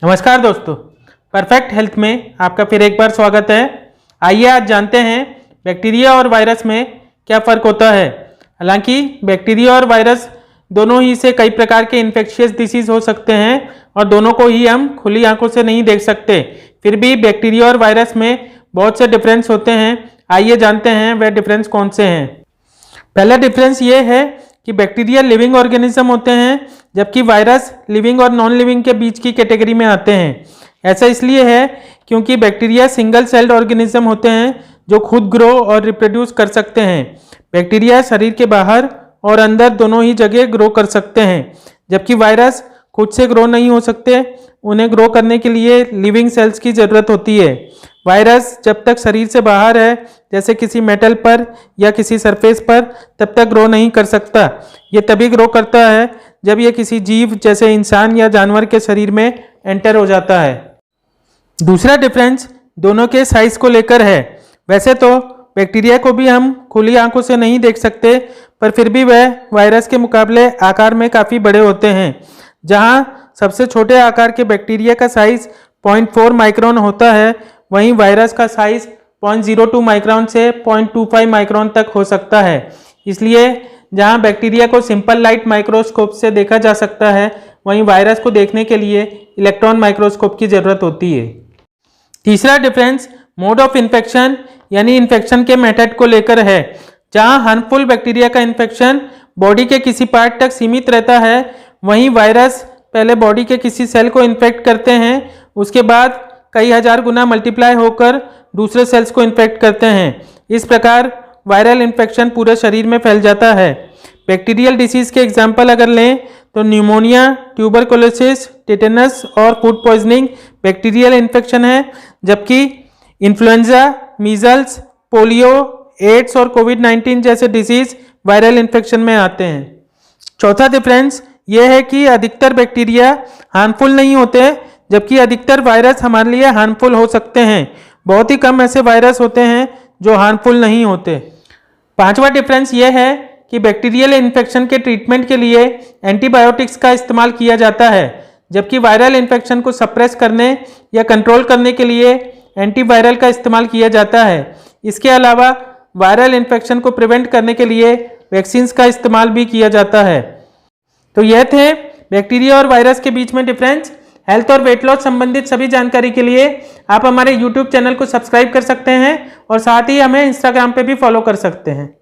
नमस्कार दोस्तों, perfect health में आपका फिर एक बार स्वागत है। आइए आज जानते हैं बैक्टीरिया और वायरस में क्या फ़र्क होता है। हालांकि बैक्टीरिया और वायरस दोनों ही से कई प्रकार के इन्फेक्शियस डिसीज़ हो सकते हैं और दोनों को ही हम खुली आंखों से नहीं देख सकते। फिर भी बैक्टीरिया और वायरस में बहुत से डिफरेंस होते हैं। आइए जानते हैं वह डिफरेंस कौन से हैं। पहला डिफरेंस ये है कि बैक्टीरिया लिविंग ऑर्गेनिज्म होते हैं, जबकि वायरस लिविंग और नॉन लिविंग के बीच की कैटेगरी में आते हैं। ऐसा इसलिए है क्योंकि बैक्टीरिया सिंगल सेल्ड ऑर्गेनिज्म होते हैं जो खुद ग्रो और रिप्रोड्यूस कर सकते हैं। बैक्टीरिया शरीर के बाहर और अंदर दोनों ही जगह ग्रो कर सकते हैं, जबकि वायरस खुद से ग्रो नहीं हो सकते। उन्हें ग्रो करने के लिए लिविंग सेल्स की ज़रूरत होती है। वायरस जब तक शरीर से बाहर है, जैसे किसी मेटल पर या किसी सरफेस पर, तब तक ग्रो नहीं कर सकता। ये तभी ग्रो करता है जब ये किसी जीव जैसे इंसान या जानवर के शरीर में एंटर हो जाता है। दूसरा डिफरेंस दोनों के साइज को लेकर है। वैसे तो बैक्टीरिया को भी हम खुली आंखों से नहीं देख सकते, पर फिर भी वह वायरस के मुकाबले आकार में काफ़ी बड़े होते हैं। जहाँ सबसे छोटे आकार के बैक्टीरिया का साइज 0.4 माइक्रोन होता है, वहीं वायरस का साइज 0.02 माइक्रोन से 0.25 माइक्रोन तक हो सकता है। इसलिए जहां बैक्टीरिया को सिंपल लाइट माइक्रोस्कोप से देखा जा सकता है, वहीं वायरस को देखने के लिए इलेक्ट्रॉन माइक्रोस्कोप की ज़रूरत होती है। तीसरा डिफरेंस मोड ऑफ इन्फेक्शन यानी इन्फेक्शन के मेथड को लेकर है। जहां हार्मफुल बैक्टीरिया का इन्फेक्शन बॉडी के किसी पार्ट तक सीमित रहता है, वहीं वायरस पहले बॉडी के किसी सेल को इन्फेक्ट करते हैं, उसके बाद कई हजार गुना मल्टीप्लाई होकर दूसरे सेल्स को इन्फेक्ट करते हैं। इस प्रकार वायरल इन्फेक्शन पूरे शरीर में फैल जाता है। बैक्टीरियल डिसीज़ के एग्जाम्पल अगर लें तो न्यूमोनिया, ट्यूबरकुलोसिस, टेटनस और फूड पॉइजनिंग बैक्टीरियल इन्फेक्शन है, जबकि इन्फ्लुएंजा, मीजल्स, पोलियो, एड्स और कोविड-19 जैसे डिसीज़ वायरल इन्फेक्शन में आते हैं। चौथा डिफरेंस यह है कि अधिकतर बैक्टीरिया हार्मफुल नहीं होते, जबकि अधिकतर वायरस हमारे लिए हार्मफुल हो सकते हैं। बहुत ही कम ऐसे वायरस होते हैं जो हार्मफुल नहीं होते। पांचवा डिफरेंस यह है कि बैक्टीरियल इन्फेक्शन के ट्रीटमेंट के लिए एंटीबायोटिक्स का इस्तेमाल किया जाता है, जबकि वायरल इन्फेक्शन को सप्रेस करने या कंट्रोल करने के लिए एंटीवायरल का इस्तेमाल किया जाता है। इसके अलावा वायरल इन्फेक्शन को प्रिवेंट करने के लिए वैक्सीन्स का इस्तेमाल भी किया जाता है। तो यह थे बैक्टीरिया और वायरस के बीच में डिफरेंस। हेल्थ और वेट लॉस संबंधित सभी जानकारी के लिए आप हमारे YouTube चैनल को सब्सक्राइब कर सकते हैं और साथ ही हमें Instagram पे भी फॉलो कर सकते हैं।